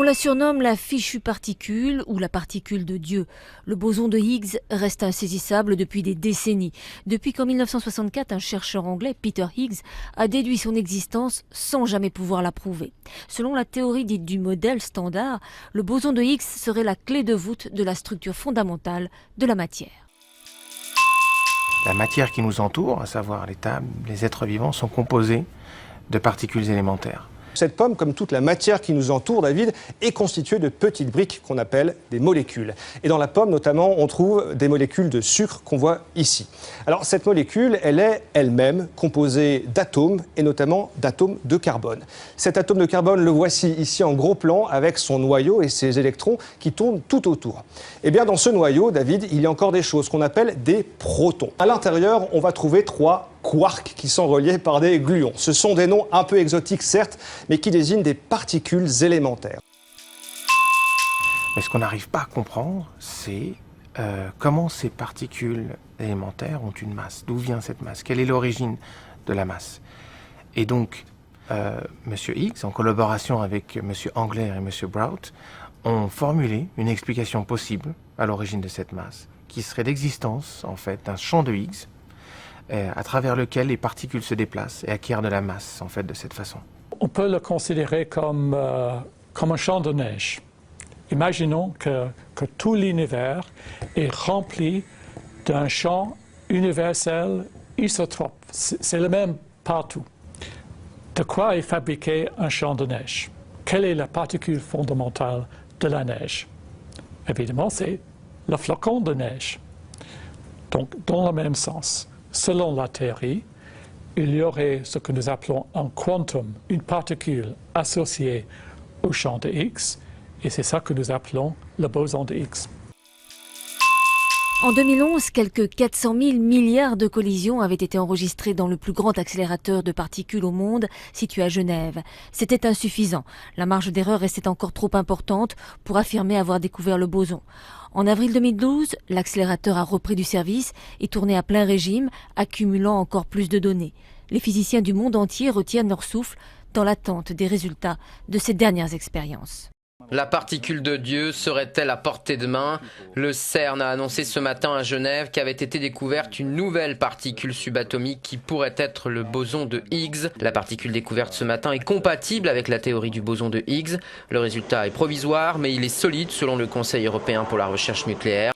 la surnomme la fichue particule ou la particule de Dieu. Le boson de Higgs reste insaisissable depuis des décennies. Depuis qu'en 1964, un chercheur anglais, Peter Higgs, a déduit son existence sans jamais pouvoir la prouver. Selon la théorie dite du modèle standard, le boson de Higgs serait la clé de voûte de la structure fondamentale de la matière. La matière qui nous entoure, à savoir les êtres vivants, sont composés de particules élémentaires. Cette pomme, comme toute la matière qui nous entoure, David, est constituée de petites briques qu'on appelle des molécules. Et dans la pomme, notamment, on trouve des molécules de sucre qu'on voit ici. Alors, cette molécule, elle est elle-même composée d'atomes, et notamment d'atomes de carbone. Cet atome de carbone, le voici ici en gros plan, avec son noyau et ses électrons qui tournent tout autour. Eh bien, dans ce noyau, David, il y a encore des choses qu'on appelle des protons. À l'intérieur, on va trouver 3 quarks qui sont reliés par des gluons. Ce sont des noms un peu exotiques, certes, mais qui désignent des particules élémentaires. Mais ce qu'on n'arrive pas à comprendre, c'est comment ces particules élémentaires ont une masse. D'où vient cette masse? Quelle est l'origine de la masse? Et donc, M. Higgs, en collaboration avec M. Engler et M. Brout, ont formulé une explication possible à l'origine de cette masse, qui serait l'existence, en fait, d'un champ de Higgs, à travers lequel les particules se déplacent et acquièrent de la masse, en fait, de cette façon. On peut le considérer comme un champ de neige. Imaginons que tout l'univers est rempli d'un champ universel isotrope. C'est le même partout. De quoi est fabriqué un champ de neige? Quelle est la particule fondamentale de la neige? Évidemment, c'est le flocon de neige. Donc, dans le même sens, selon la théorie, il y aurait ce que nous appelons un quantum, une particule associée au champ de Higgs, et c'est ça que nous appelons le boson de Higgs. En 2011, quelques 400 000 milliards de collisions avaient été enregistrées dans le plus grand accélérateur de particules au monde, situé à Genève. C'était insuffisant. La marge d'erreur restait encore trop importante pour affirmer avoir découvert le boson. En avril 2012, l'accélérateur a repris du service et tourné à plein régime, accumulant encore plus de données. Les physiciens du monde entier retiennent leur souffle dans l'attente des résultats de ces dernières expériences. La particule de Dieu serait-elle à portée de main? Le CERN a annoncé ce matin à Genève qu'avait été découverte une nouvelle particule subatomique qui pourrait être le boson de Higgs. La particule découverte ce matin est compatible avec la théorie du boson de Higgs. Le résultat est provisoire, mais il est solide selon le Conseil européen pour la recherche nucléaire.